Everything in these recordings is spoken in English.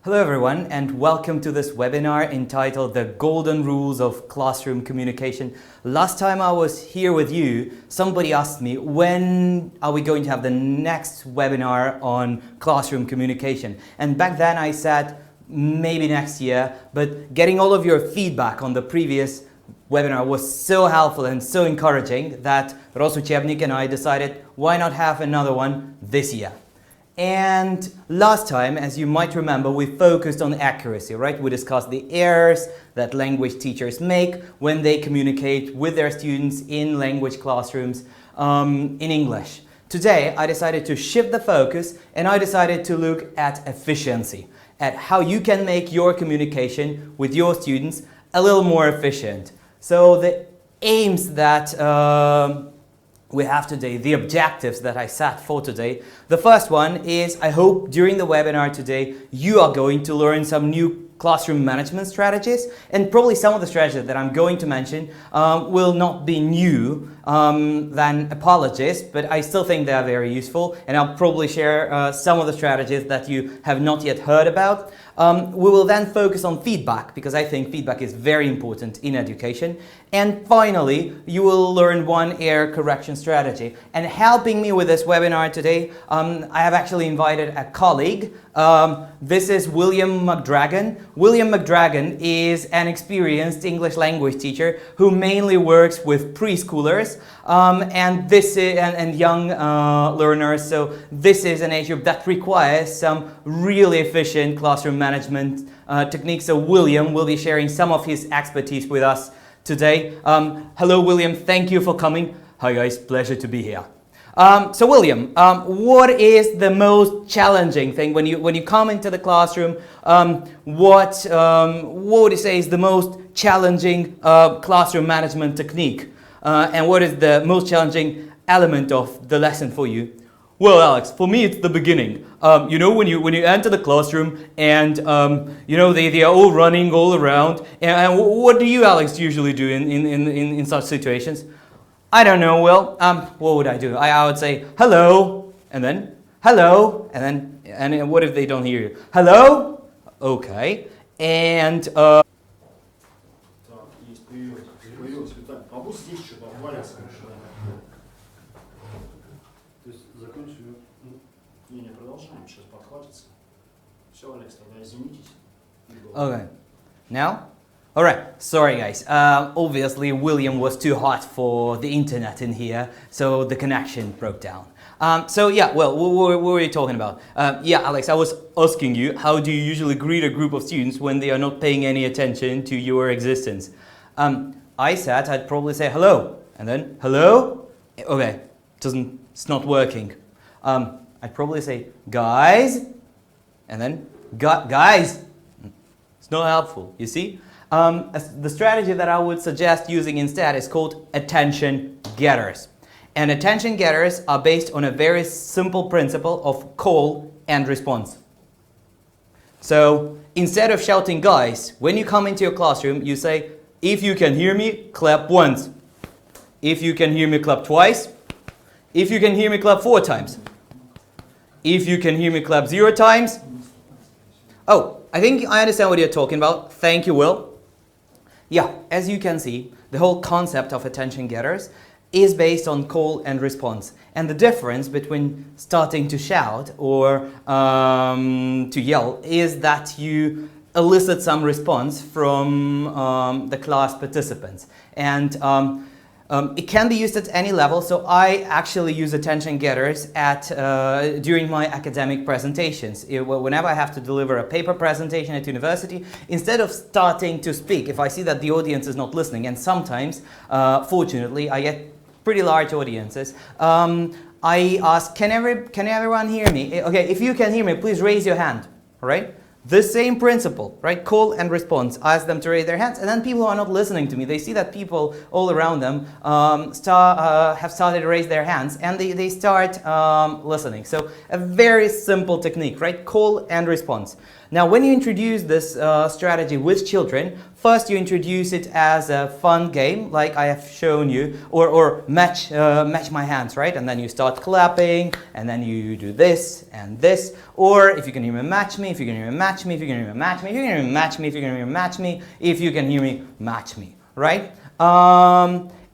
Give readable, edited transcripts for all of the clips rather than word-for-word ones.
Hello everyone, and welcome to this webinar entitled The Golden Rules of Classroom Communication. Last time I was here with you, somebody asked me, when are we going to have the next webinar on classroom communication? And back then I said, maybe next year, but getting all of your feedback on the previous webinar was so helpful and so encouraging that Rosuchebnik and I decided, why not have another one this year? And last time, as you might remember, we focused on accuracy, right? We discussed the errors that language teachers make when they communicate with their students in language classrooms in English. Today, I decided to shift the focus and I decided to look at efficiency, at how you can make your communication with your students a little more efficient. So the aims that we have today, the objectives that I set for today. The first one is, I hope during the webinar today you are going to learn some new classroom management strategies, and probably some of the strategies that I'm going to mention will not be new than apologies, but I still think they are very useful, and I'll probably share some of the strategies that you have not yet heard about. We will then focus on feedback, because I think feedback is very important in education. And finally, you will learn one error correction strategy. And helping me with this webinar today, I have actually invited a colleague. This is William McDragan. William McDragan is an experienced English language teacher who mainly works with preschoolers and young learners. So this is an age group that requires some really efficient classroom management techniques. So William will be sharing some of his expertise with us today. Hello, William. Thank you for coming. Hi, guys. Pleasure to be here. So William, what is the most challenging thing when you come into the classroom? What would you say is the most challenging classroom management technique? And what is the most challenging element of the lesson for you? Well, Alex, for me it's the beginning. You know, when you enter the classroom and you know they are all running all around. And what do you, Alex, usually do in such situations? I don't know, Will. What would I do? I would say, hello, and then, hello, and what if they don't hear you? Hello? Okay. And, okay. Now? Alright, sorry guys, obviously William was too hot for the internet in here, so the connection broke down. So yeah, well, what were you talking about? Yeah, Alex, I was asking you, how do you usually greet a group of students when they are not paying any attention to your existence? I said I'd probably say hello, and then hello? Okay, it's not working. I'd probably say guys, and then guys. It's not helpful, you see? The strategy that I would suggest using instead is called attention getters. And attention getters are based on a very simple principle of call and response. So instead of shouting guys, when you come into your classroom, you say, if you can hear me, clap once. If you can hear me, clap twice. If you can hear me, clap 4 times. If you can hear me, clap 0 times. Oh, I think I understand what you're talking about. Thank you, Will. Yeah, as you can see, the whole concept of attention getters is based on call and response. And the difference between starting to shout or to yell is that you elicit some response from the class participants. And it can be used at any level, so I actually use attention getters during my academic presentations. Whenever I have to deliver a paper presentation at university, instead of starting to speak, if I see that the audience is not listening, and sometimes, fortunately, I get pretty large audiences, I ask, can everyone hear me? Okay, if you can hear me, please raise your hand, all right? The same principle, right? Call and response. Ask them to raise their hands, and then people who are not listening to me, they see that people all around them have started to raise their hands, and they start listening. So a very simple technique, right? Call and response. Now, when you introduce this strategy with children, first you introduce it as a fun game, like I have shown you, or match my hands, right? And then you start clapping, and then you do this and this. Or if you can hear me, match me. If you can hear me, match me. If you can hear me, match me. If you can hear me, match me. If you can hear me, match me. If you can hear me, match me, right?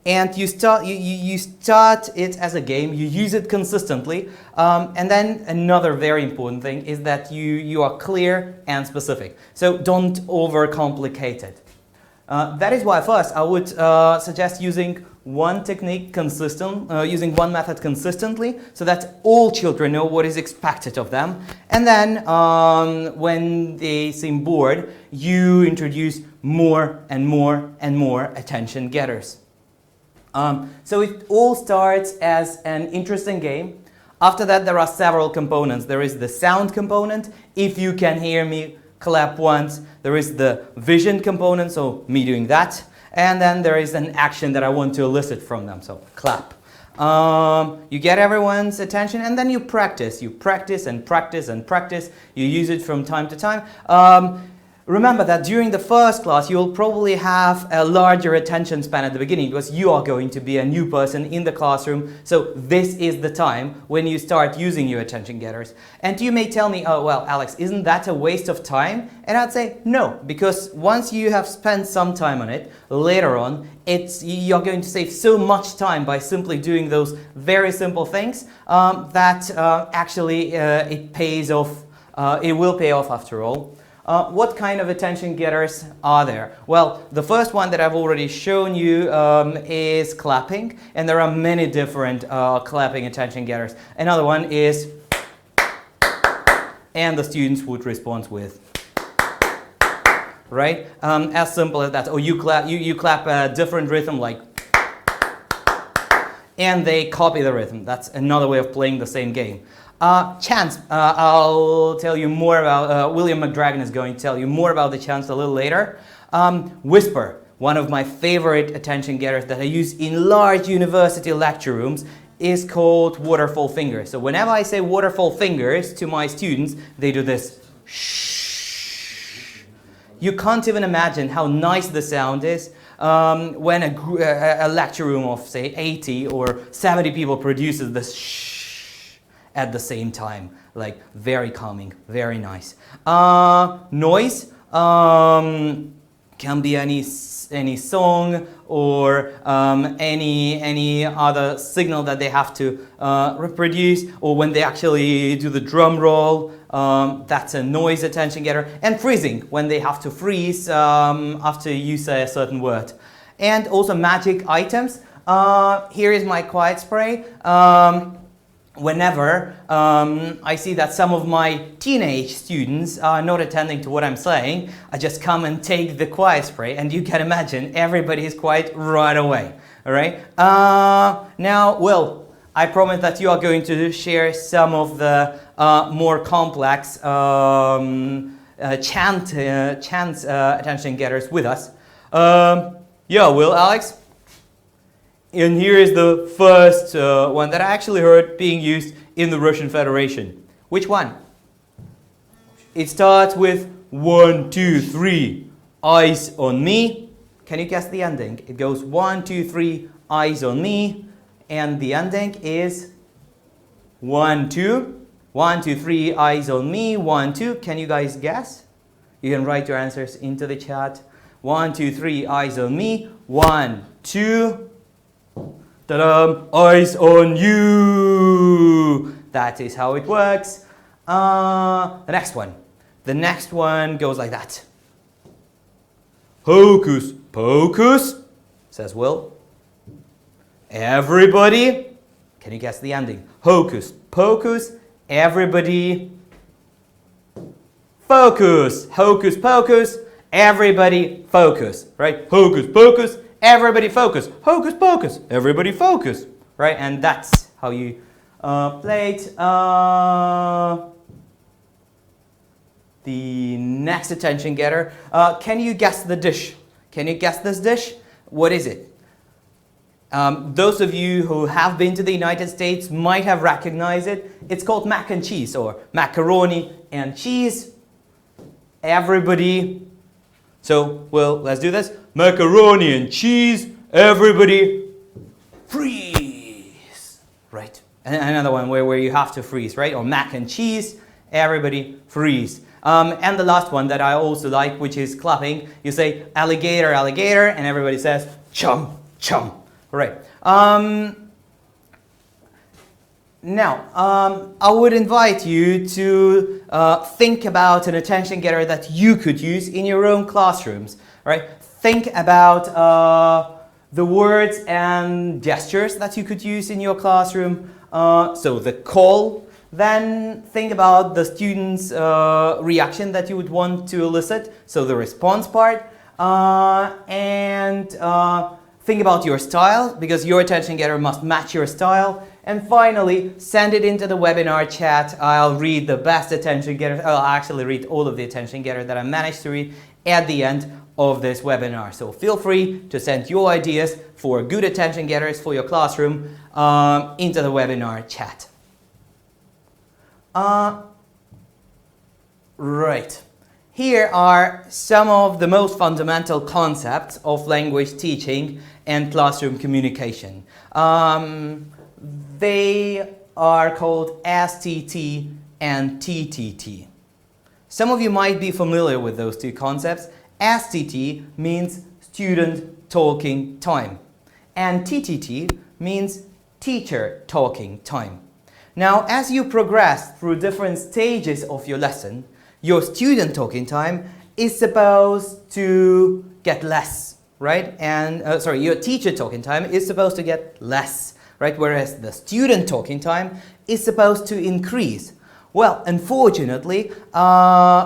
And you start it as a game. You use it consistently, and then another very important thing is that you are clear and specific. So don't overcomplicate it. That is why first I would suggest using one technique using one method consistently, so that all children know what is expected of them. And then when they seem bored, you introduce more and more and more attention getters. So it all starts as an interesting game. After that, there are several components. There is the sound component. If you can hear me, clap once. There is the vision component, so me doing that. And then there is an action that I want to elicit from them, so clap. You get everyone's attention, and then you practice. You practice and practice and practice. You use it from time to time. Remember that during the first class, you'll probably have a larger attention span at the beginning because you are going to be a new person in the classroom. So this is the time when you start using your attention getters. And you may tell me, oh, well, Alex, isn't that a waste of time? And I'd say no, because once you have spent some time on it, later on, you're going to save so much time by simply doing those very simple things that actually it pays off. It will pay off after all. What kind of attention getters are there? Well, the first one that I've already shown you is clapping, and there are many different clapping attention getters. Another one is, and the students would respond with, right? As simple as that. Or you clap a different rhythm like, and they copy the rhythm. That's another way of playing the same game. Chants, I'll tell you more about, William McDragon is going to tell you more about the chants a little later. Whisper, one of my favorite attention getters that I use in large university lecture rooms, is called waterfall fingers. So whenever I say waterfall fingers to my students, they do this. Shh. You can't even imagine how nice the sound is when a lecture room of, say, 80 or 70 people produces this shh at the same time, like very calming, very nice. Noise can be any song or any other signal that they have to reproduce, or when they actually do the drum roll, that's a noise attention getter. And freezing, when they have to freeze after you say a certain word. And also magic items. Here is my quiet spray. Whenever I see that some of my teenage students are not attending to what I'm saying, I just come and take the quiet spray, and you can imagine everybody is quiet right away. All right. Now, Will, I promise that you are going to share some of the more complex chants attention getters with us. Yeah, Will, Alex. And here is the first one that I actually heard being used in the Russian Federation. Which one? It starts with 1, 2, 3, eyes on me. Can you guess the ending? It goes 1, 2, 3, eyes on me. And the ending is 1, 2. 1, 2, 3, eyes on me. 1, 2. Can you guys guess? You can write your answers into the chat. 1, 2, 3, eyes on me. 1, 2. Ta-da! Eyes on you! That is how it works. The next one. The next one goes like that. Hocus pocus, says Will. Everybody. Can you guess the ending? Hocus pocus. Everybody. Focus. Hocus pocus. Everybody focus. Right? Hocus pocus. Everybody focus. Hocus pocus. Everybody focus. Right? And that's how you play it. The next attention getter. Can you guess the dish? Can you guess this dish? What is it? Those of you who have been to the United States might have recognized it. It's called mac and cheese, or macaroni and cheese. Everybody So, well, let's do this. Macaroni and cheese, everybody freeze. Right. And another one where you have to freeze, right? Or mac and cheese, everybody freeze. And the last one that I also like, which is clapping. You say alligator, alligator, and everybody says chum, chum. Right. Now, I would invite you to think about an attention getter that you could use in your own classrooms, right? Think about the words and gestures that you could use in your classroom. So the call, then think about the student's reaction that you would want to elicit, so the response part, and think about your style, because your attention getter must match your style. And finally, send it into the webinar chat. I'll read the best attention getters. I'll actually read all of the attention getters that I managed to read at the end of this webinar. So feel free to send your ideas for good attention getters for your classroom into the webinar chat. Right. Here are some of the most fundamental concepts of language teaching and classroom communication. They are called Stt and Ttt. Some of you might be familiar with those two concepts. Stt means student talking time, and Ttt means teacher talking time. Now, as you progress through different stages of your lesson, your student talking time is supposed to get less, right? And your teacher talking time is supposed to get less, right? Whereas the student talking time is supposed to increase. Well, unfortunately,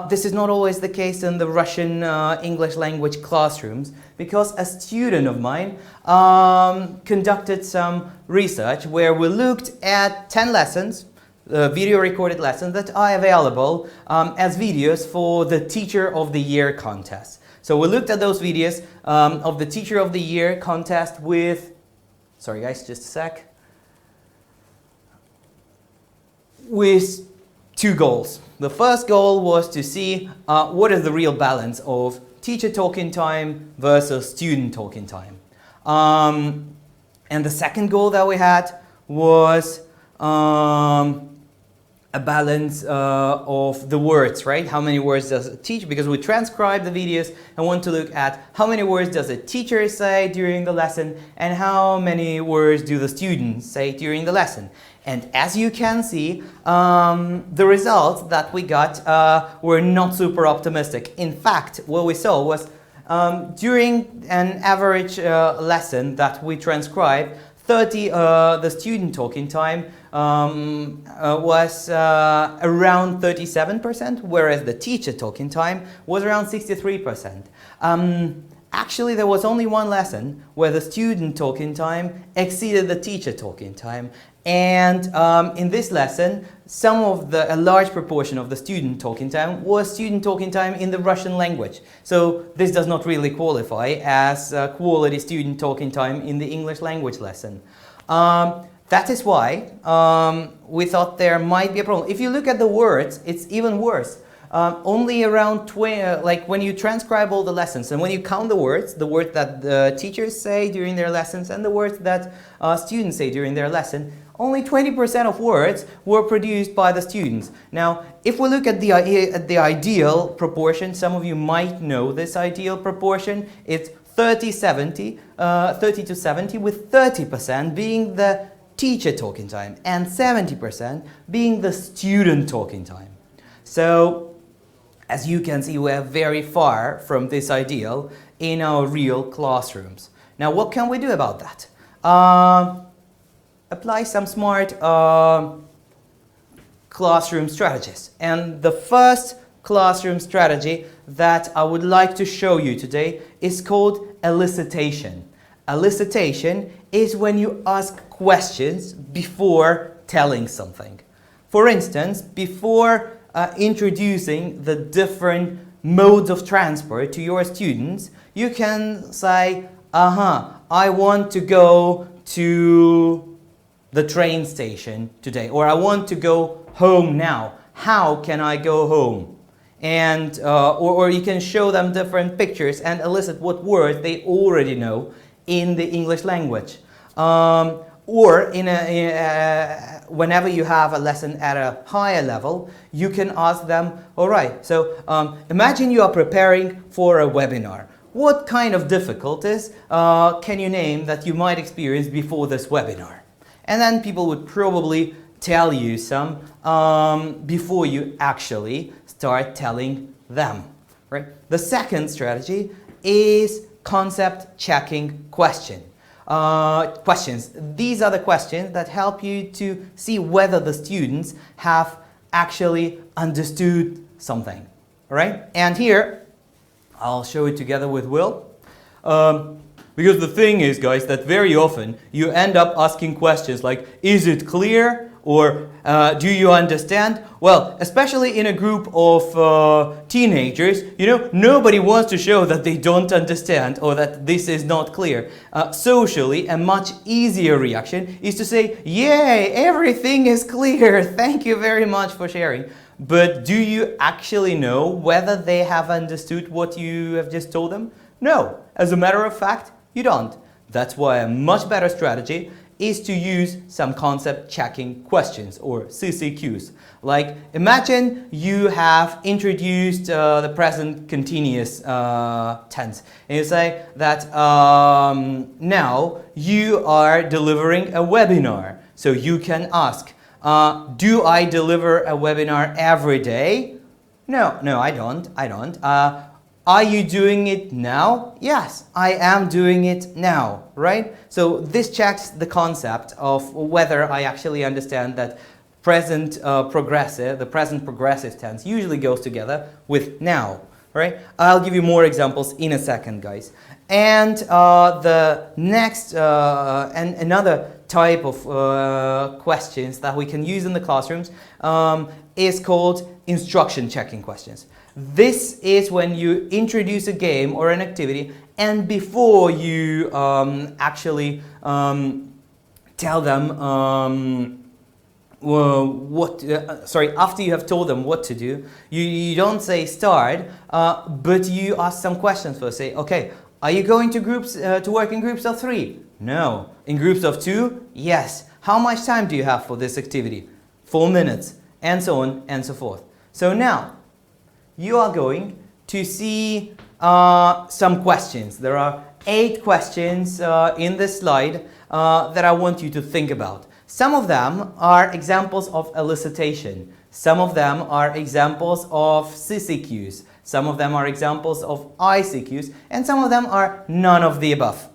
this is not always the case in the Russian English language classrooms, because a student of mine conducted some research where we looked at 10 lessons, video recorded lessons that are available as videos for the Teacher of the Year contest. So we looked at those videos of the Teacher of the Year contest with, sorry guys, just a sec, with two goals. The first goal was to see what is the real balance of teacher talking time versus student talking time. And the second goal that we had was a balance of the words, right? How many words does a teacher, because we transcribe the videos and want to look at how many words does a teacher say during the lesson and how many words do the students say during the lesson. And as you can see, the results that we got were not super optimistic. In fact, what we saw was during an average lesson that we transcribed, the student talking time was around 37%, whereas the teacher talking time was around 63%. Actually, there was only one lesson where the student talking time exceeded the teacher talking time. And in this lesson, a large proportion of the student talking time was student talking time in the Russian language. So this does not really qualify as quality student talking time in the English language lesson. That is why we thought there might be a problem. If you look at the words, it's even worse. Only around 20, like when you transcribe all the lessons and when you count the words that the teachers say during their lessons and the words that students say during their lesson, only 20% of words were produced by the students. Now, if we look at the ideal proportion, some of you might know this ideal proportion. It's 30 to 70, with 30% being the teacher talking time and 70% being the student talking time. So, as you can see, we're very far from this ideal in our real classrooms. Now, what can we do about that? Apply some smart classroom strategies. And the first classroom strategy that I would like to show you today is called elicitation. Elicitation is when you ask questions before telling something. For instance, before introducing the different modes of transport to your students, you can say, I want to go to the train station today, or I want to go home now. How can I go home? and or you can show them different pictures and elicit what words they already know in the English language. Or whenever you have a lesson at a higher level, you can ask them, all right, so imagine you are preparing for a webinar. What kind of difficulties can you name that you might experience before this webinar? And then people would probably tell you some before you actually start telling them. Right? The second strategy is concept checking questions. These are the questions that help you to see whether the students have actually understood something. Right? And here, I'll show it together with Will. Because the thing is, guys, that very often you end up asking questions like, is it clear? Or do you understand? Well, especially in a group of teenagers, you know, nobody wants to show that they don't understand or that this is not clear. Socially, a much easier reaction is to say, yay, everything is clear. Thank you very much for sharing. But do you actually know whether they have understood what you have just told them? No. As a matter of fact, you don't. That's why a much better strategy is to use some concept checking questions or CCQs. Like, imagine you have introduced the present continuous tense. And you say that now you are delivering a webinar. So you can ask, do I deliver a webinar every day? No, I don't. Are you doing it now? Yes, I am doing it now, right? So this checks the concept of whether I actually understand that the present progressive tense usually goes together with now, right? I'll give you more examples in a second, guys. And the next and another type of questions that we can use in the classrooms is called instruction checking questions. This is when you introduce a game or an activity, and before you actually tell them after you have told them what to do, you don't say start, but you ask some questions first. Say, okay, are you going to work in groups of 3? No. In groups of 2? Yes. How much time do you have for this activity? 4 minutes, and so on and so forth. So now, you are going to see some questions. There are 8 questions in this slide that I want you to think about. Some of them are examples of elicitation. Some of them are examples of CCQs. Some of them are examples of ICQs. And some of them are none of the above.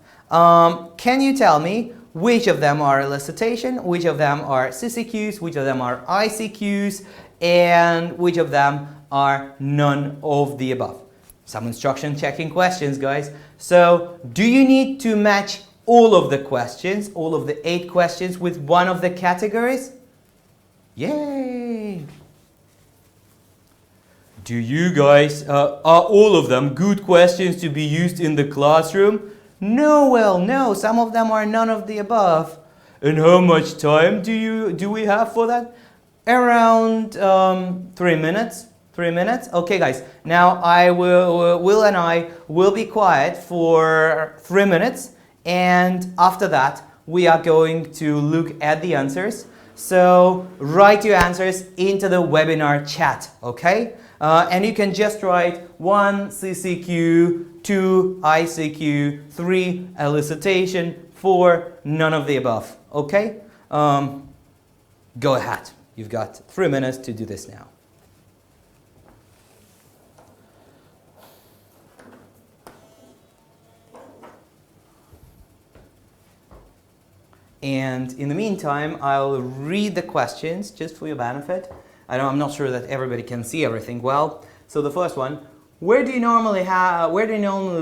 Can you tell me which of them are elicitation, which of them are CCQs, which of them are ICQs, and which of them are none of the above? Some instruction checking questions, guys. So, do you need to match all of the questions, all of the 8 questions with one of the categories? Yay! Do you guys, are all of them good questions to be used in the classroom? No, well, no. Some of them are none of the above. And how much time do we have for that? Around 3 minutes. 3 minutes? Okay, guys. Now Will and I will be quiet for 3 minutes, and after that we are going to look at the answers. So write your answers into the webinar chat, okay? And you can just write 1 CCQ, 2 ICQ, 3 elicitation, 4 none of the above, okay? Go ahead. You've got 3 minutes to do this now. And in the meantime, I'll read the questions just for your benefit. I'm not sure that everybody can see everything well. So the first one, where do you normally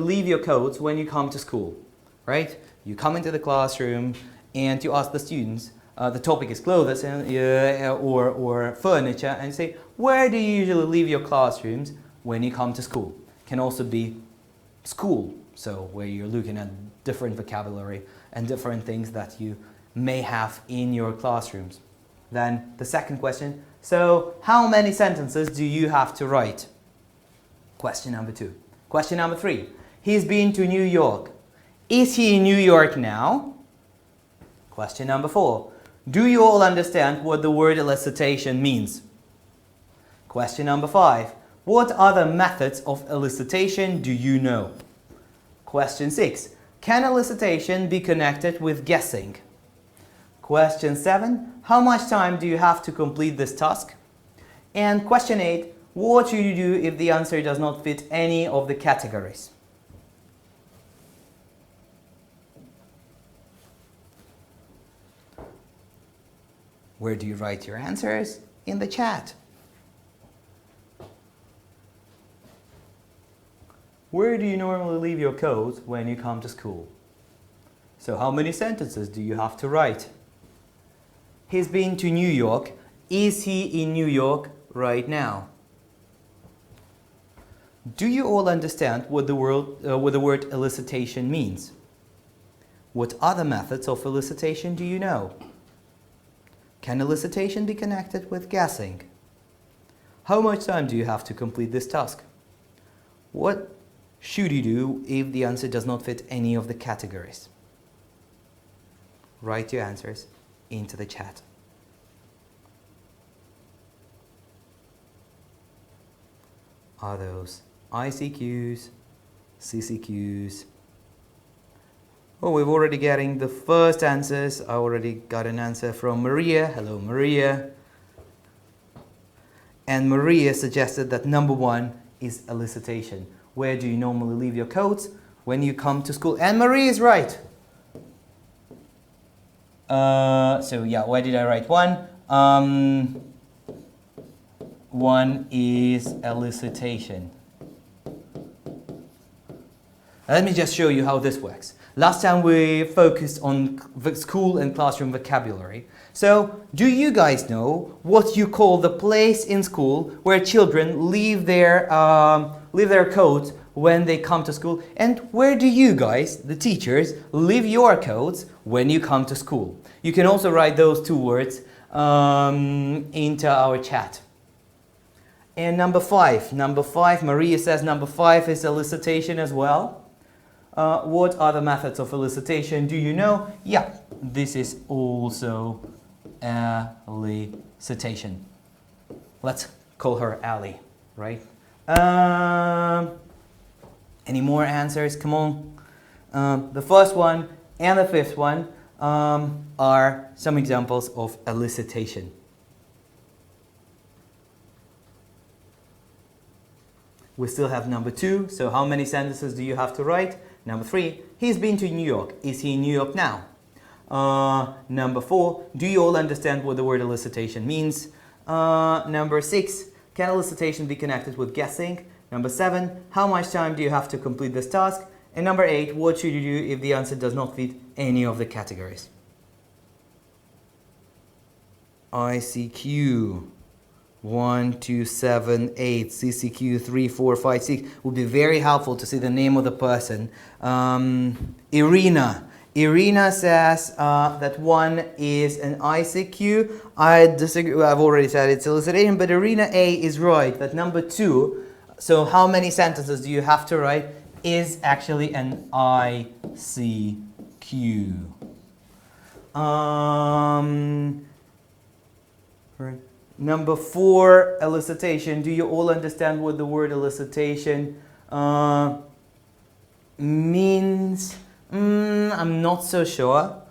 leave your coats when you come to school? Right? You come into the classroom and you ask the students, the topic is clothes or furniture, and you say, where do you usually leave your classrooms when you come to school? Can also be school, so where you're looking at different vocabulary and different things that you may have in your classrooms. Then the second question, so how many sentences do you have to write? Question number 2. Question number 3. He's been to New York. Is he in New York now? Question number 4. Do you all understand what the word elicitation means? Question number 5. What other methods of elicitation do you know? Question 6. Can elicitation be connected with guessing? Question 7. How much time do you have to complete this task? And question 8. What should you do if the answer does not fit any of the categories? Where do you write your answers? In the chat. Where do you normally leave your coat when you come to school? So how many sentences do you have to write? He's been to New York. Is he in New York right now? Do you all understand what the word elicitation means? What other methods of elicitation do you know? Can elicitation be connected with guessing? How much time do you have to complete this task? What should you do if the answer does not fit any of the categories? Write your answers into the chat. Are those ICQs, CCQs? Oh, we're already getting the first answers. I already got an answer from Maria. Hello, Maria. And Maria suggested that number 1 is elicitation. Where do you normally leave your coats? When you come to school. And Maria is right. So yeah, why did I write 1? 1 is elicitation. Let me just show you how this works. Last time we focused on school and classroom vocabulary. So, do you guys know what you call the place in school where children leave their coats when they come to school? And where do you guys, the teachers, leave your coats when you come to school? You can also write those 2 words into our chat. And number 5, Maria says number 5 is elicitation as well. What other methods of elicitation do you know? Yeah, this is also elicitation. Let's call her Ali, right? Any more answers? Come on. The first one and the 5th one are some examples of elicitation. We still have number 2, so how many sentences do you have to write? Number 3, he's been to New York. Is he in New York now? Number 4, do you all understand what the word elicitation means? Number 6, can elicitation be connected with guessing? Number 7, how much time do you have to complete this task? And number 8, what should you do if the answer does not fit any of the categories? ICQ 1, 2, 7, 8, CCQ 3, 4, 5, 6 would be very helpful to see the name of the person. Irina says that 1 is an ICQ. I disagree. I've already said it's elicitation, but Irina A is right. That number 2. So how many sentences do you have to write? Is actually an ICQ. Number 4, elicitation. Do you all understand what the word elicitation means? I'm not so sure.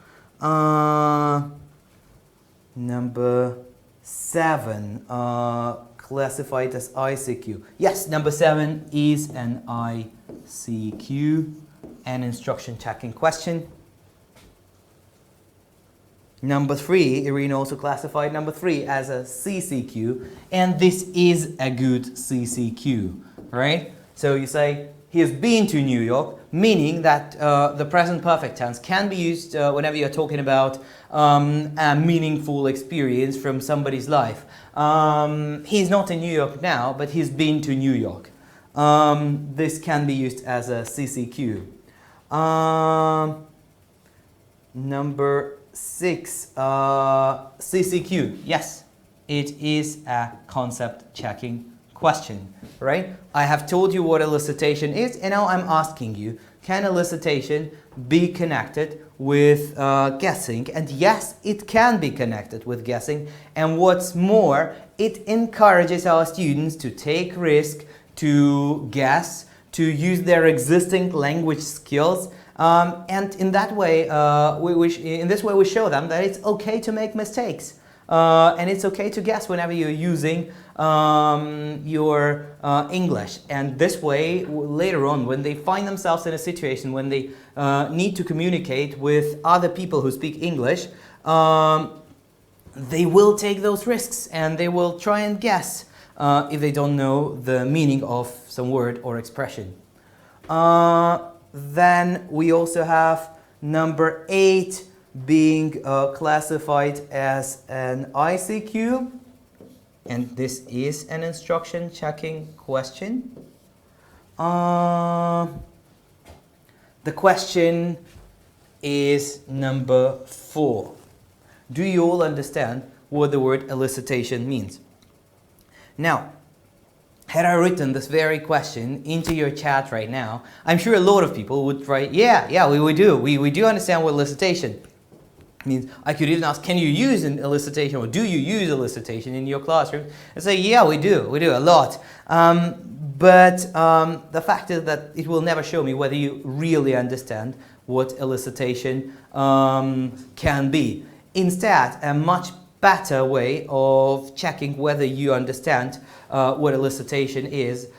Number 7, classified as ICQ. Yes, number 7 is an ICQ, an instruction checking question. Number 3, Irina also classified number 3 as a CCQ, and this is a good CCQ, right? So you say, he has been to New York, meaning that the present perfect tense can be used whenever you're talking about a meaningful experience from somebody's life. He's not in New York now, but he's been to New York. This can be used as a CCQ. Number 6, CCQ. Yes, it is a concept checking question, right? I have told you what elicitation is, and now I'm asking you, can elicitation be connected with guessing? And yes, it can be connected with guessing. And what's more, it encourages our students to take risk, to guess, to use their existing language skills. And in that way, we show them that it's okay to make mistakes. And it's okay to guess whenever you're using your English. And this way, later on, when they find themselves in a situation when they need to communicate with other people who speak English, they will take those risks and they will try and guess if they don't know the meaning of some word or expression. Then we also have number 8 being classified as an ICQ, and this is an instruction checking question. The question is number 4. Do you all understand what the word elicitation means? Now, had I written this very question into your chat right now, I'm sure a lot of people would write, yeah, we do. We do understand what elicitation means. I could even ask, can you use an elicitation, or do you use elicitation in your classroom? And say, yeah, we do a lot. But the fact is that it will never show me whether you really understand what elicitation can be. Instead, a much better way of checking whether you understand what elicitation is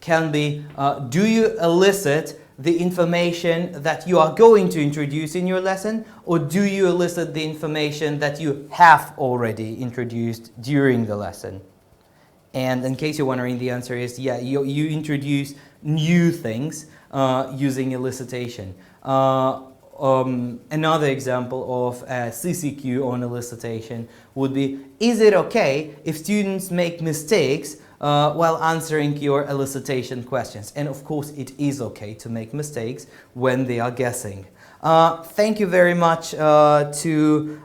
can be, do you elicit the information that you are going to introduce in your lesson, or do you elicit the information that you have already introduced during the lesson? And in case you're wondering, the answer is yeah, you introduce new things using elicitation. Another example of a CCQ on elicitation would be, is it okay if students make mistakes while answering your elicitation questions? And of course, it is okay to make mistakes when they are guessing. Thank you very much to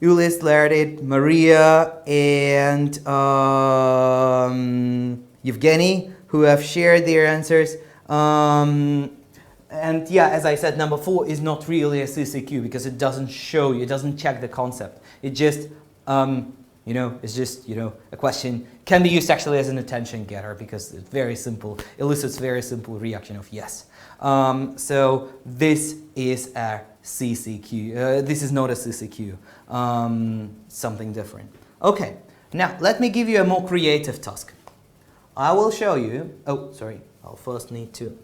Ulis, Lardit, Maria, and Evgeny, who have shared their answers. And yeah, as I said, number 4 is not really a CCQ because it doesn't show you, it doesn't check the concept. It just, it's just, a question. Can be used actually as an attention getter because it's very simple, elicits very simple reaction of yes. So this is a CCQ. This is not a CCQ. Something different. Okay, now let me give you a more creative task. I will show you. Oh, sorry. I'll first need to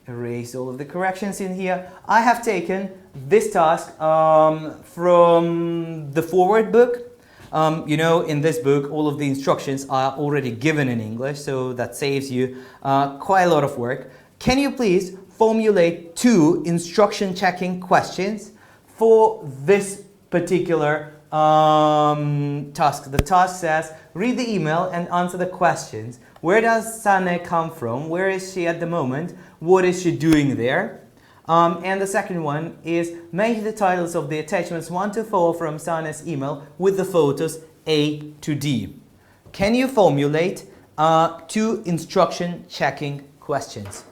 erase all of the corrections in here. I have taken this task from the forward book. In this book, all of the instructions are already given in English, so that saves you quite a lot of work. Can you please formulate 2 instruction checking questions for this particular task? The task says, read the email and answer the questions. Where does Sane come from? Where is she at the moment? What is she doing there? And the second one is, match the titles of the attachments 1 to 4 from Sane's email with the photos A to D. Can you formulate 2 instruction checking questions?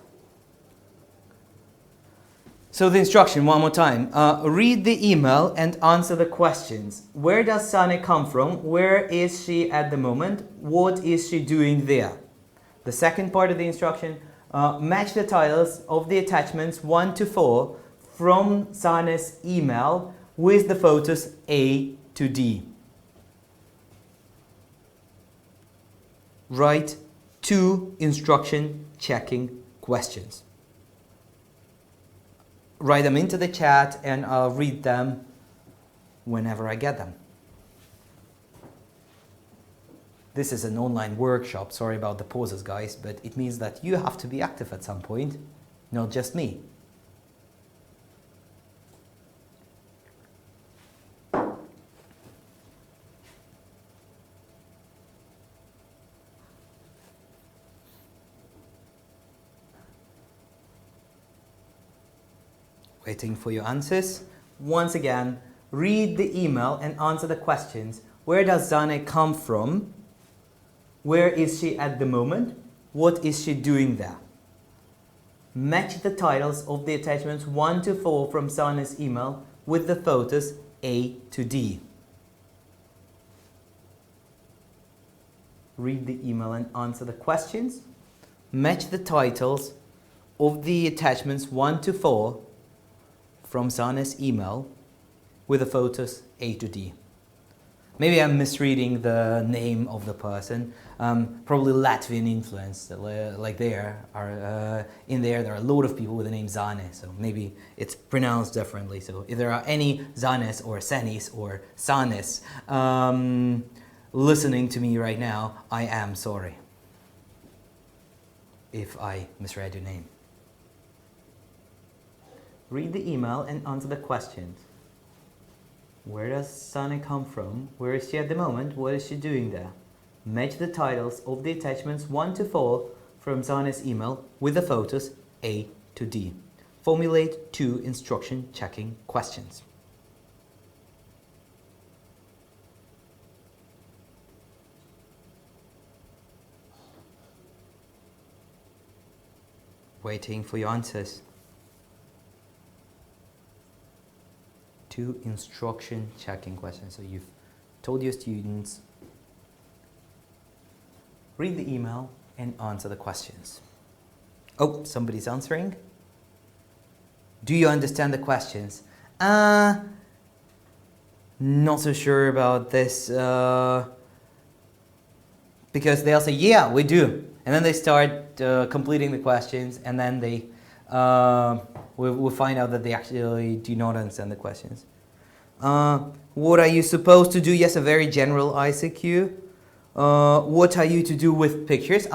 So the instruction, one more time. Read the email and answer the questions. Where does Sane come from? Where is she at the moment? What is she doing there? The second part of the instruction, match the titles of the attachments 1 to 4 from Sane's email with the photos A to D. Write 2 instruction checking questions. Write them into the chat and I'll read them whenever I get them. This is an online workshop, sorry about the pauses guys, but it means that you have to be active at some point, not just me. Waiting for your answers. Once again, read the email and answer the questions. Where does Zane come from? Where is she at the moment? What is she doing there? Match the titles of the attachments 1 to 4 from Zane's email with the photos A to D. Read the email and answer the questions. Match the titles of the attachments 1 to 4 from Zane's email with the photos A to D. Maybe I'm misreading the name of the person. Probably Latvian influence. Like there are a lot of people with the name Zane, so maybe it's pronounced differently. So if there are any Zanes or Senis or Sanes listening to me right now, I am sorry if I misread your name. Read the email and answer the questions. Where does Zane come from? Where is she at the moment? What is she doing there? Match the titles of the attachments 1 to 4 from Zane's email with the photos A to D. Formulate 2 instruction checking questions. Waiting for your answers. 2 instruction checking questions. So you've told your students, read the email and answer the questions. Oh, somebody's answering. Do you understand the questions? Not so sure about this. Because they'll say, yeah, we do. And then they start completing the questions, and then they we'll find out that they actually do not understand the questions. What are you supposed to do? Yes, a very general ICQ. What are you to do with pictures?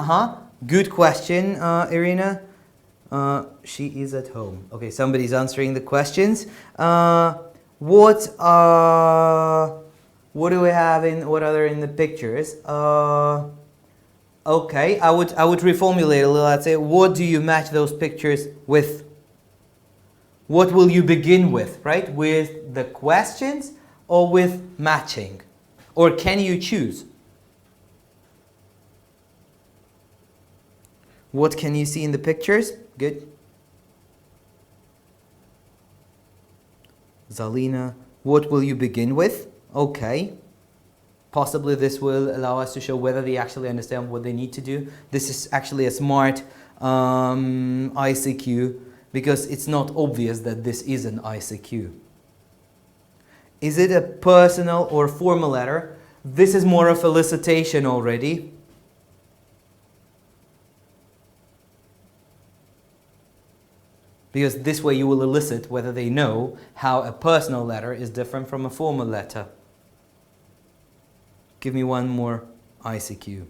Good question, Irina. She is at home. Okay, somebody's answering the questions. What do we have in, what are there in the pictures? Okay, I would reformulate a little. I'd say, what do you match those pictures with? What will you begin with, right? With the questions or with matching? Or can you choose? What can you see in the pictures? Good. Zalina, what will you begin with? Okay. Possibly this will allow us to show whether they actually understand what they need to do. This is actually a smart ICQ because it's not obvious that this is an ICQ. Is it a personal or formal letter? This is more of a elicitation already. Because this way you will elicit whether they know how a personal letter is different from a formal letter. Give me one more ICQ.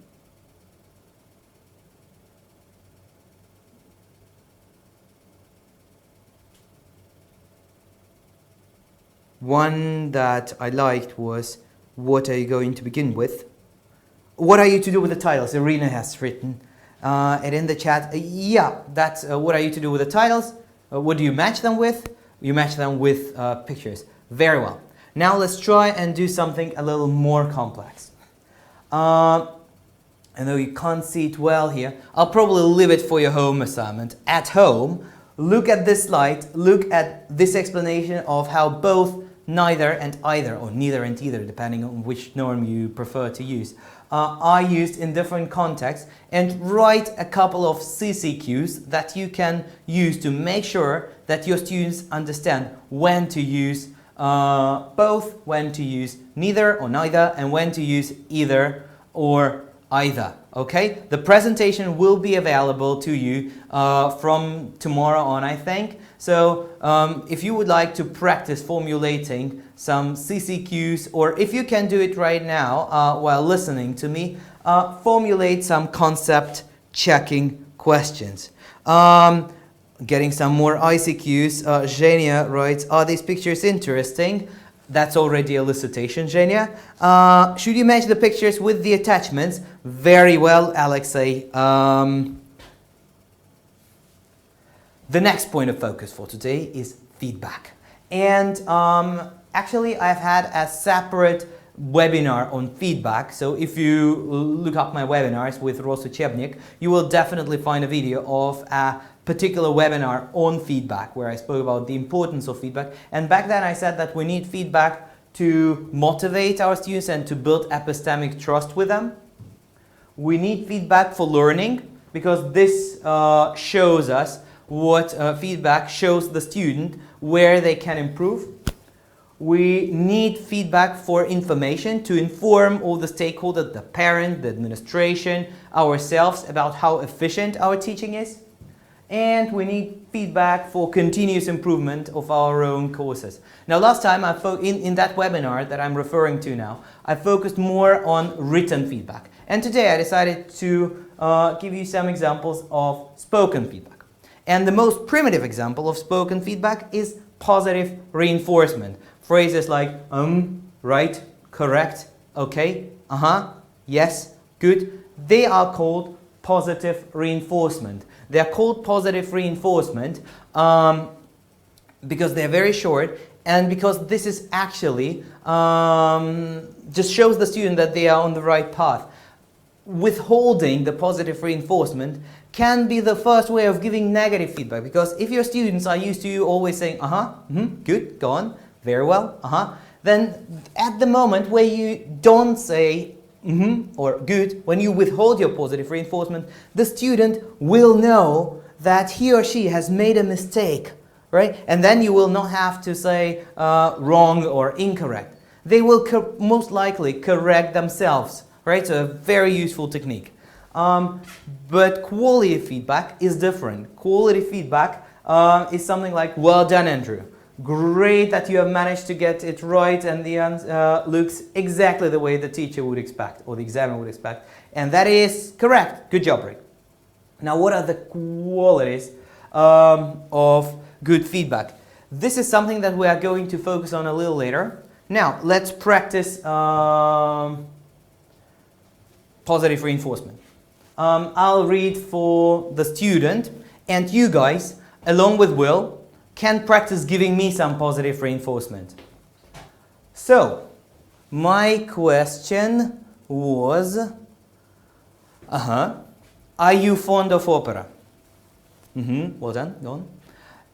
One that I liked was, what are you going to begin with? What are you to do with the titles? Irina has written it in the chat. Yeah, that's what are you to do with the titles? What do you match them with? You match them with pictures. Very well. Now let's try and do something a little more complex. I know you can't see it well here. I'll probably leave it for your home assignment. At home, look at this slide, look at this explanation of how both neither and either, or neither and either, depending on which norm you prefer to use, are used in different contexts, and write a couple of CCQs that you can use to make sure that your students understand when to use both, when to use neither or neither, and when to use either or either. Okay? The presentation will be available to you from tomorrow on, I think. So if you would like to practice formulating some CCQs, or if you can do it right now while listening to me, formulate some concept checking questions. Getting some more ICQs. Zhenya writes, are these pictures interesting? That's already elicitation, Zhenya. Should you match the pictures with the attachments? Very well, Alexei. The next point of focus for today is feedback. And actually, I've had a separate webinar on feedback. So if you look up my webinars with Rosu Chebnik, you will definitely find a video of a particular webinar on feedback where I spoke about the importance of feedback. And back then I said that we need feedback to motivate our students and to build epistemic trust with them. We need feedback for learning because this shows us what feedback shows the student where they can improve. We need feedback for information to inform all the stakeholders, the parent, the administration, ourselves about how efficient our teaching is. And we need feedback for continuous improvement of our own courses. Now last time, in that webinar that I'm referring to now, I focused more on written feedback. And today I decided to give you some examples of spoken feedback. And the most primitive example of spoken feedback is positive reinforcement. Phrases like right, correct, okay, yes, good. They are called positive reinforcement. They are called positive reinforcement because they're very short and because this is actually just shows the student that they are on the right path. Withholding the positive reinforcement can be the first way of giving negative feedback, because if your students are used to you always saying good, go on, very well, then at the moment where you don't say or good, when you withhold your positive reinforcement, the student will know that he or she has made a mistake, right? And then you will not have to say wrong or incorrect. They will most likely correct themselves, right? So a very useful technique. But quality feedback is different. Quality feedback is something like, well done, Andrew. Great that you have managed to get it right and the answer looks exactly the way the teacher would expect or the examiner would expect. And that is correct. Good job, Rick. Now, what are the qualities of good feedback? This is something that we are going to focus on a little later. Now, let's practice positive reinforcement. I'll read for the student, and you guys, along with Will, can practice giving me some positive reinforcement. So, my question was, are you fond of opera? Well done, go on.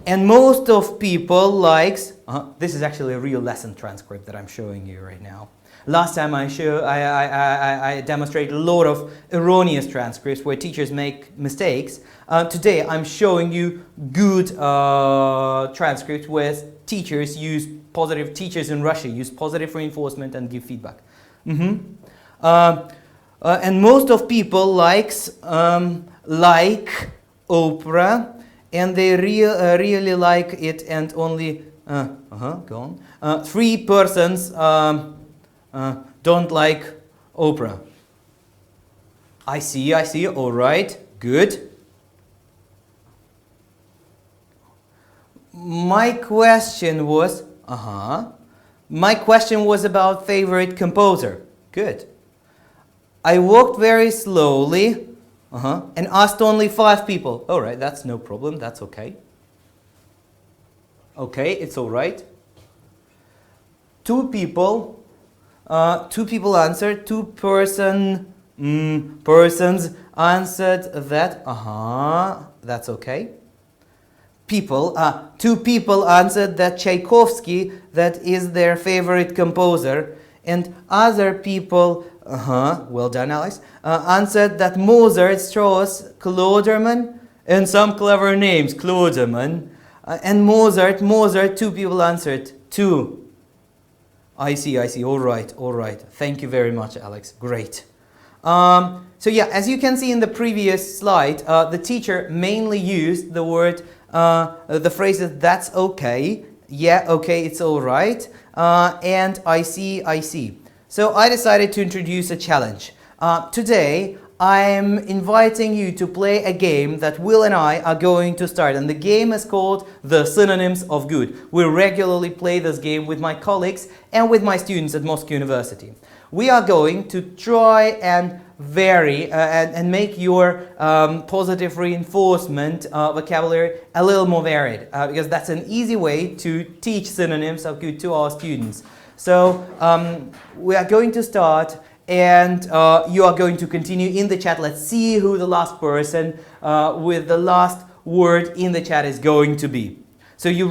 And most of people likes, this is actually a real lesson transcript that I'm showing you right now. Last time I demonstrated a lot of erroneous transcripts where teachers make mistakes. Today I'm showing you good transcripts where teachers in Russia use positive reinforcement and give feedback. And most of people like opera, and they really like it, and only go on. 3 persons don't like opera. I see, all right, good. My question was, about favorite composer. Good. I walked very slowly, and asked only 5 people. All right, that's no problem, that's okay. Okay, it's all right. 2 people answered, 2 persons answered that, that's okay. 2 people answered that Tchaikovsky, that is their favorite composer, and other people, well done, Alex, answered that Mozart, Strauss, Kloderman, and some clever names, Kloderman, and Mozart, 2 people answered, 2. I see, all right. Thank you very much, Alex, great. So yeah, as you can see in the previous slide, the teacher mainly used the word, the phrases, that's okay, yeah, okay, it's all right, and I see. So I decided to introduce a challenge. Today, I'm inviting you to play a game that Will and I are going to start, and the game is called The Synonyms of Good. We regularly play this game with my colleagues and with my students at Moscow University. We are going to try and vary and make your positive reinforcement vocabulary a little more varied, because that's an easy way to teach synonyms of good to our students. So we are going to start, and you are going to continue in the chat. Let's see who the last person with the last word in the chat is going to be. So you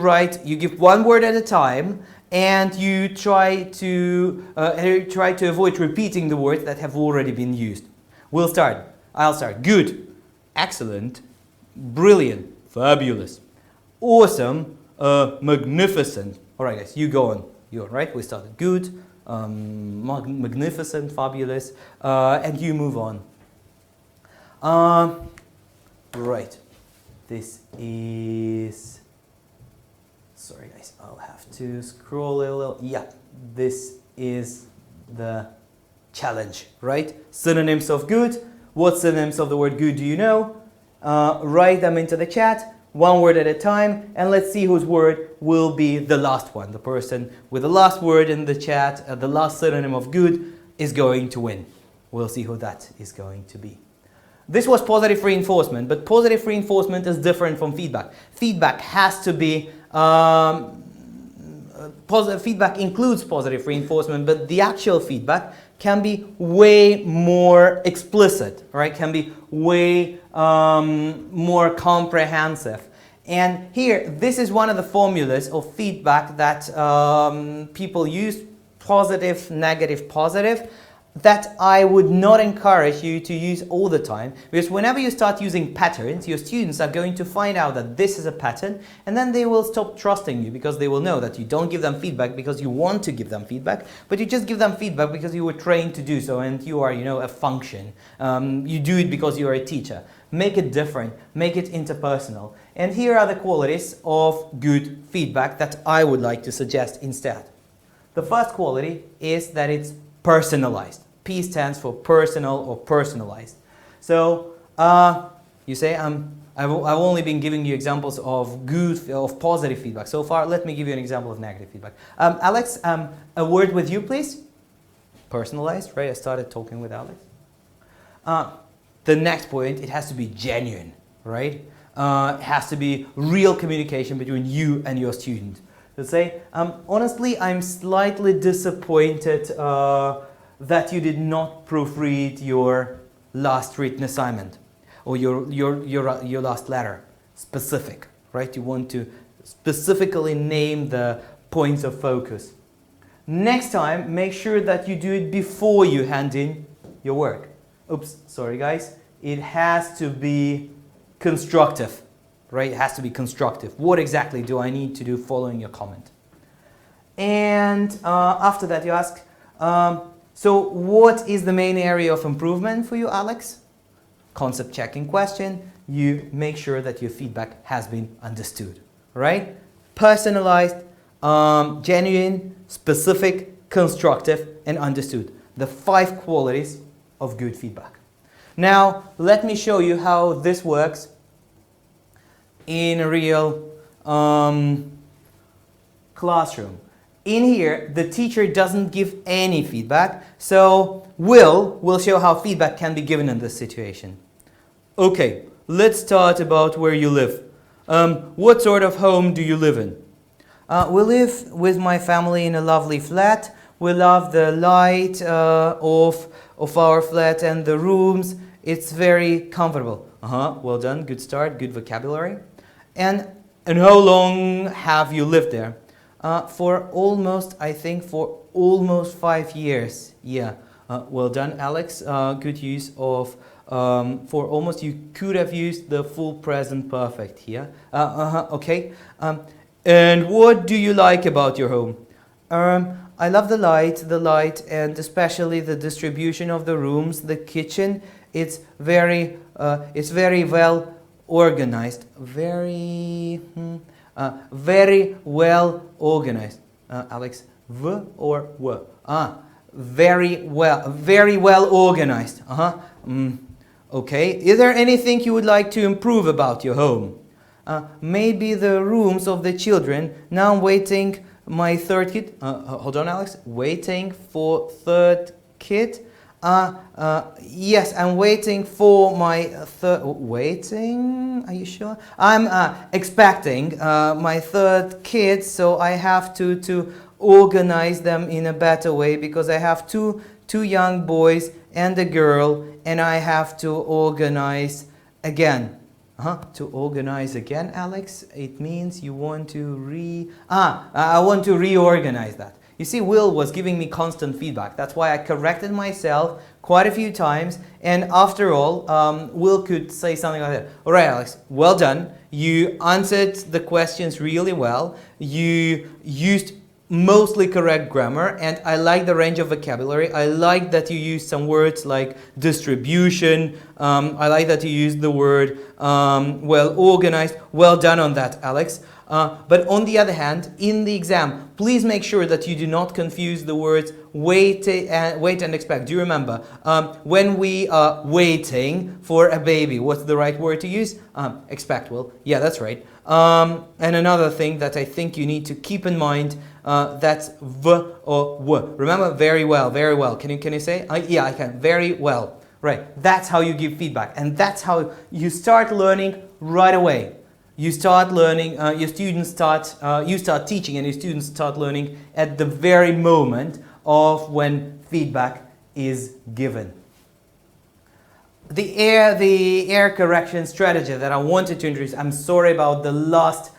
give one word at a time, and you try to avoid repeating the words that have already been used. We'll start. I'll start. Good, excellent, brilliant, fabulous, awesome, magnificent. All right, guys, you go on. You're right. We started. Good, magnificent, fabulous, and you move on. Right. This is. Sorry, guys. I'll have to scroll a little. Yeah, this is the challenge, right? Synonyms of good. What synonyms of the word good do you know? Write them into the chat, one word at a time, and let's see whose word will be the last one. The person with the last word in the chat, the last synonym of good, is going to win. We'll see who that is going to be. This was positive reinforcement, but positive reinforcement is different from feedback. Feedback has to be feedback includes positive reinforcement, but the actual feedback can be way more explicit, right? Can be way more comprehensive. And here, this is one of the formulas of feedback that people use: positive, negative, positive, that I would not encourage you to use all the time, because whenever you start using patterns, your students are going to find out that this is a pattern, and then they will stop trusting you, because they will know that you don't give them feedback because you want to give them feedback, but you just give them feedback because you were trained to do so, and you are, a function. You do it because you are a teacher. Make it different, make it interpersonal. And here are the qualities of good feedback that I would like to suggest instead. The first quality is that it's personalized. P stands for personal or personalized. So you say, I've only been giving you examples of positive feedback so far. Let me give you an example of negative feedback. Alex, a word with you, please. Personalized, right? I started talking with Alex. The next point, it has to be genuine, right? It has to be real communication between you and your student. Let's say, honestly, I'm slightly disappointed that you did not proofread your last written assignment or your last letter. Specific, right? You want to specifically name the points of focus. Next time, make sure that you do it before you hand in your work. Oops, sorry guys. It has to be constructive, right? It has to be constructive. What exactly do I need to do following your comment? And after that you ask, so what is the main area of improvement for you, Alex? Concept checking question. You make sure that your feedback has been understood, right? Personalized, genuine, specific, constructive, and understood. The 5 qualities of good feedback. Now, let me show you how this works in a real classroom. In here, the teacher doesn't give any feedback, so we'll show how feedback can be given in this situation. Okay, let's start about where you live. What sort of home do you live in? We live with my family in a lovely flat. We love the light of our flat and the rooms. It's very comfortable. Well done, good start, good vocabulary. And how long have you lived there? For almost 5 years. Yeah, well done, Alex. Good use of for almost. You could have used the full present perfect here. Okay. And what do you like about your home? I love the light, and especially the distribution of the rooms, the kitchen. It's very well organized. Very well organized. Alex, v or w? Very well organized. Okay. Is there anything you would like to improve about your home? Maybe the rooms of the children. Now I'm waiting my third kid. Hold on, Alex. Waiting for third kid. Yes, I'm waiting for my third. Waiting? Are you sure? I'm expecting my third kid, so I have to organize them in a better way because I have two young boys and a girl, and I have to organize again. To organize again, Alex? It means you want to I want to reorganize that. You see, Will was giving me constant feedback. That's why I corrected myself quite a few times. And after all, Will could say something like that. All right, Alex, well done. You answered the questions really well. You used mostly correct grammar, and I like the range of vocabulary. I like that you use some words like distribution. I like that you use the word well organized. Well done on that, Alex. But on the other hand, in the exam, please make sure that you do not confuse the words wait and expect. Do you remember? When we are waiting for a baby, what's the right word to use? Expect, Will. Yeah, that's right. And another thing that I think you need to keep in mind, that's v or w. Remember, very well, very well. Can you say? Yeah, I can. Very well. Right. That's how you give feedback, and that's how you start learning right away. You start learning, you start teaching, and your students start learning at the very moment of when feedback is given. The error correction strategy that I wanted to introduce, I'm sorry about the last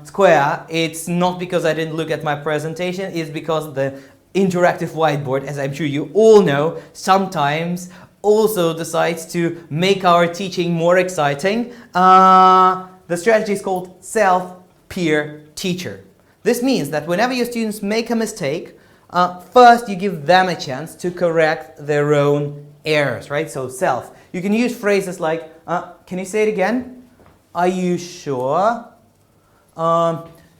square. It's not because I didn't look at my presentation, it's because the interactive whiteboard, as I'm sure you all know, sometimes also decides to make our teaching more exciting. The strategy is called self-peer teacher. This means that whenever your students make a mistake, first you give them a chance to correct their own errors, right? So self. You can use phrases like, can you say it again? Are you sure?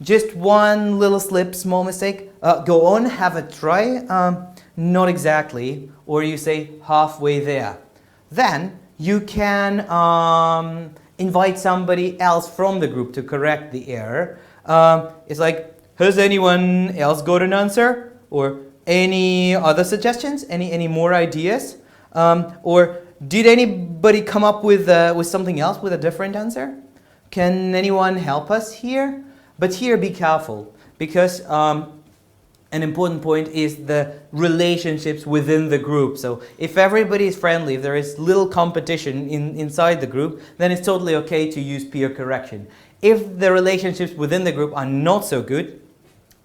Just one little slip, small mistake. Go on, have a try. Not exactly. Or you say halfway there. Then you can invite somebody else from the group to correct the error. It's like, has anyone else got an answer? Or any other suggestions? Any more ideas? Or did anybody come up with something else, with a different answer? Can anyone help us here? But here be careful, because an important point is the relationships within the group. So if everybody is friendly, if there is little competition inside the group, then it's totally okay to use peer correction. If the relationships within the group are not so good,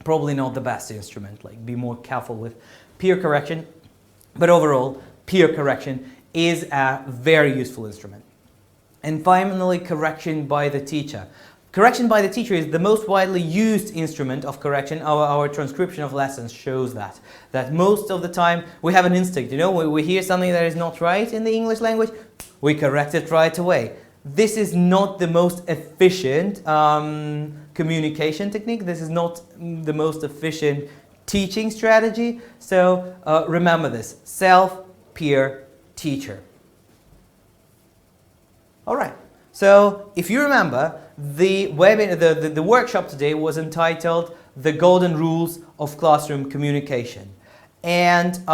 probably not the best instrument. Like, be more careful with peer correction. But overall, peer correction is a very useful instrument. And finally, correction by the teacher. Correction by the teacher is the most widely used instrument of correction. Our transcription of lessons shows that most of the time we have an instinct, you know, we hear something that is not right in the English language, we correct it right away. This is not the most efficient communication technique. This is not the most efficient teaching strategy. So remember this, self-peer teacher. All right. So if you remember, the workshop today was entitled The Golden Rules of Classroom Communication. And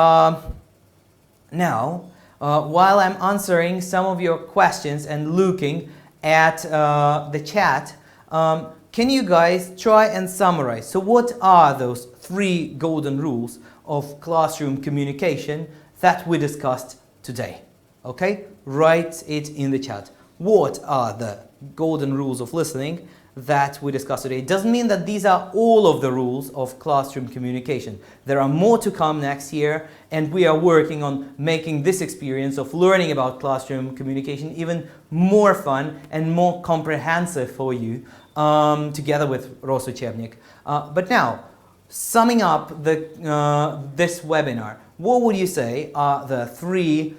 now, while I'm answering some of your questions and looking at the chat, can you guys try and summarize? So what are those 3 golden rules of classroom communication that we discussed today? Okay, write it in the chat. What are the golden rules of listening that we discussed today? It doesn't mean that these are all of the rules of classroom communication. There are more to come next year, and we are working on making this experience of learning about classroom communication even more fun and more comprehensive for you, together with Rosu Chebnik. But now, summing up this webinar, what would you say are the 3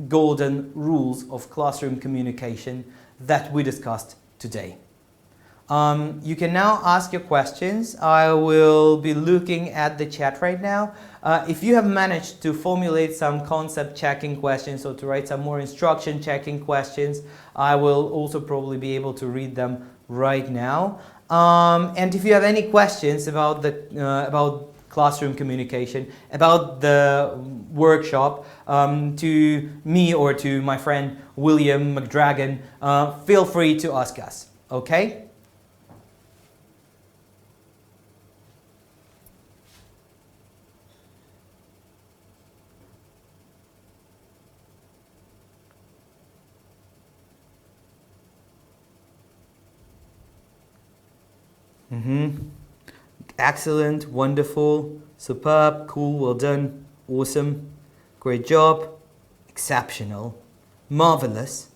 golden rules of classroom communication that we discussed today? You can now ask your questions. I will be looking at the chat right now. If you have managed to formulate some concept checking questions or to write some more instruction checking questions, I will also probably be able to read them right now. And if you have any questions about classroom communication, about the workshop, to me or to my friend William McDragon, feel free to ask us, okay? Excellent, wonderful, superb, cool, well done, awesome, great job, exceptional, marvelous,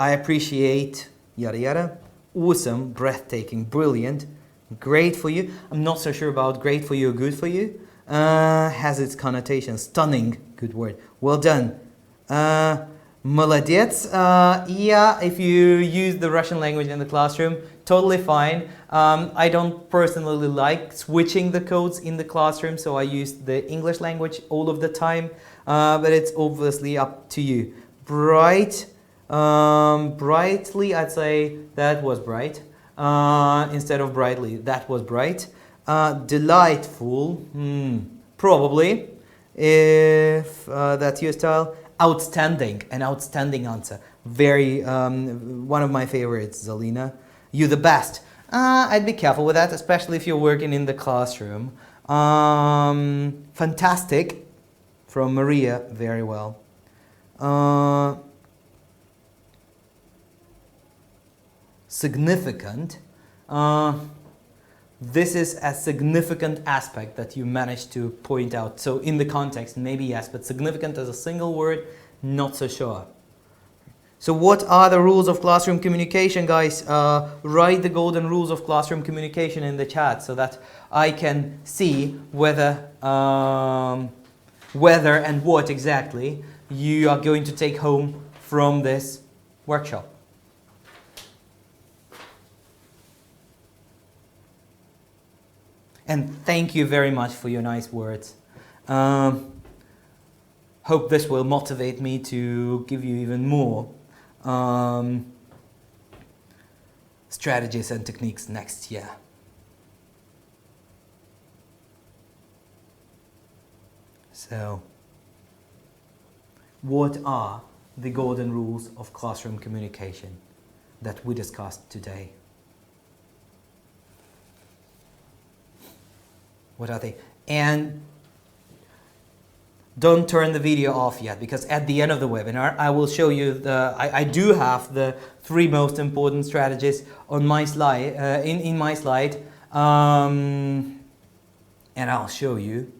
I appreciate, yada yada, awesome, breathtaking, brilliant, great for you. I'm not so sure about great for you or good for you. Has its connotation, stunning, good word, well done. Молодец, yeah, if you use the Russian language in the classroom, totally fine. I don't personally like switching the codes in the classroom, so I use the English language all of the time, but it's obviously up to you. Bright, brightly, I'd say that was bright, instead of brightly, that was bright. Delightful, probably, if that's your style. Outstanding, an outstanding answer. Very, one of my favorites, Zalina. You the best. I'd be careful with that, especially if you're working in the classroom. Fantastic, from Maria, very well. Significant. This is a significant aspect that you managed to point out. So in the context, maybe yes, but significant as a single word, not so sure. So what are the rules of classroom communication, guys? Write the golden rules of classroom communication in the chat so that I can see whether and what exactly you are going to take home from this workshop. And thank you very much for your nice words. Hope this will motivate me to give you even more strategies and techniques next year. So, what are the golden rules of classroom communication that we discussed today? What are they? And don't turn the video off yet, because at the end of the webinar I will show you I do have the 3 most important strategies on my slide, in my slide, and I'll show you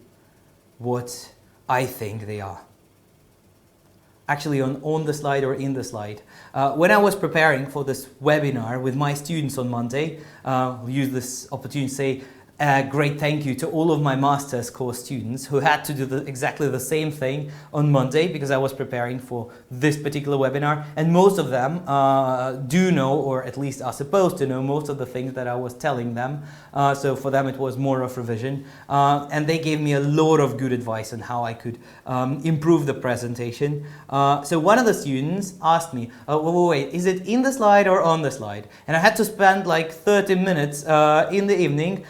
what I think they are. Actually on the slide or in the slide. When I was preparing for this webinar with my students on Monday, I'll use this opportunity to say a great thank you to all of my master's course students who had to do exactly the same thing on Monday, because I was preparing for this particular webinar, and most of them do know, or at least are supposed to know, most of the things that I was telling them. So for them it was more of revision, and they gave me a lot of good advice on how I could improve the presentation. So one of the students asked me, wait, is it in the slide or on the slide? And I had to spend like 30 minutes in the evening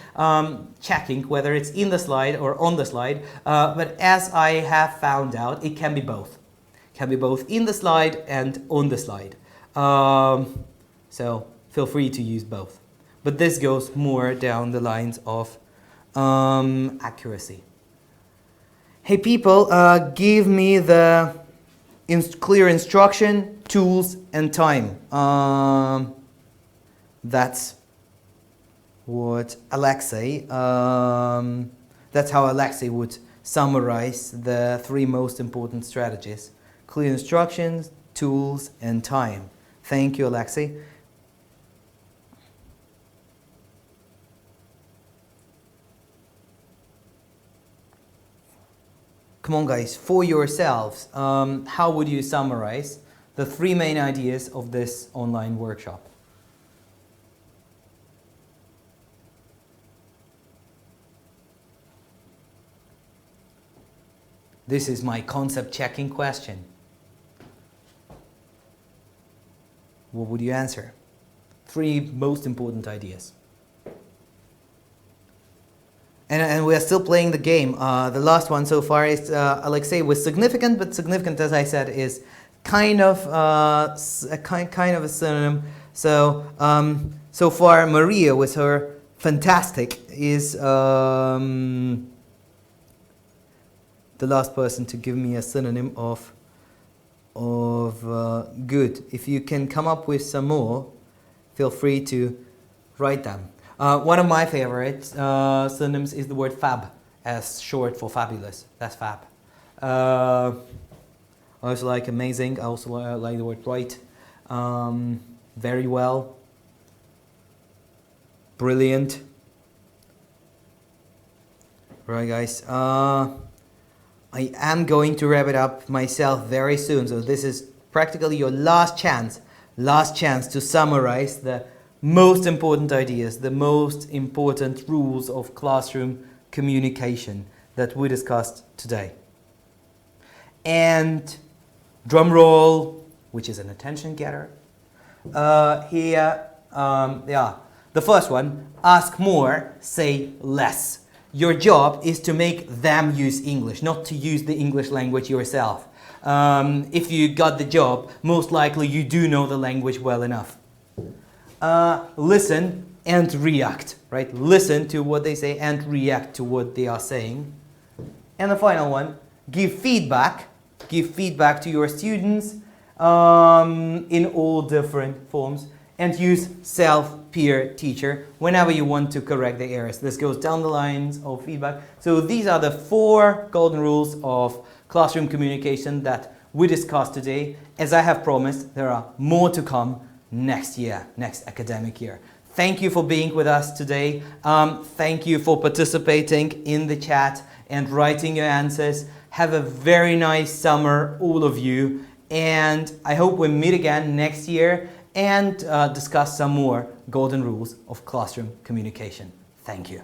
checking whether it's in the slide or on the slide, but as I have found out, it can be both. It can be both in the slide and on the slide. So feel free to use both. But this goes more down the lines of accuracy. Hey people, give me the clear instruction, tools, and time. That's what Alexei, that's how Alexei would summarize the 3 most important strategies. Clear instructions, tools, and time. Thank you, Alexei. Come on, guys, for yourselves, how would you summarize the 3 main ideas of this online workshop? This is my concept checking question. What would you answer? 3 most important ideas. And we are still playing the game. The last one so far is Alexei was significant, but significant, as I said, is kind of a synonym. So so far Maria with her fantastic is the last person to give me a synonym of good. If you can come up with some more, feel free to write them. One of my favorite synonyms is the word fab, as short for fabulous. That's fab. I also like amazing. I also like the word right. Very well. Brilliant. Right, guys. I am going to wrap it up myself very soon. So this is practically your last chance to summarize the most important ideas, the most important rules of classroom communication that we discussed today. And drum roll, which is an attention getter. The first one, ask more, say less. Your job is to make them use English, not to use the English language yourself. If you got the job, most likely you do know the language well enough. Listen and react, right? Listen to what they say and react to what they are saying. And the final one, give feedback. Give feedback to your students in all different forms. And use self-peer teacher whenever you want to correct the errors. This goes down the lines of feedback. So these are the 4 golden rules of classroom communication that we discussed today. As I have promised, there are more to come next year, next academic year. Thank you for being with us today. Thank you for participating in the chat and writing your answers. Have a very nice summer, all of you. And I hope we meet again next year and discuss some more golden rules of classroom communication. Thank you.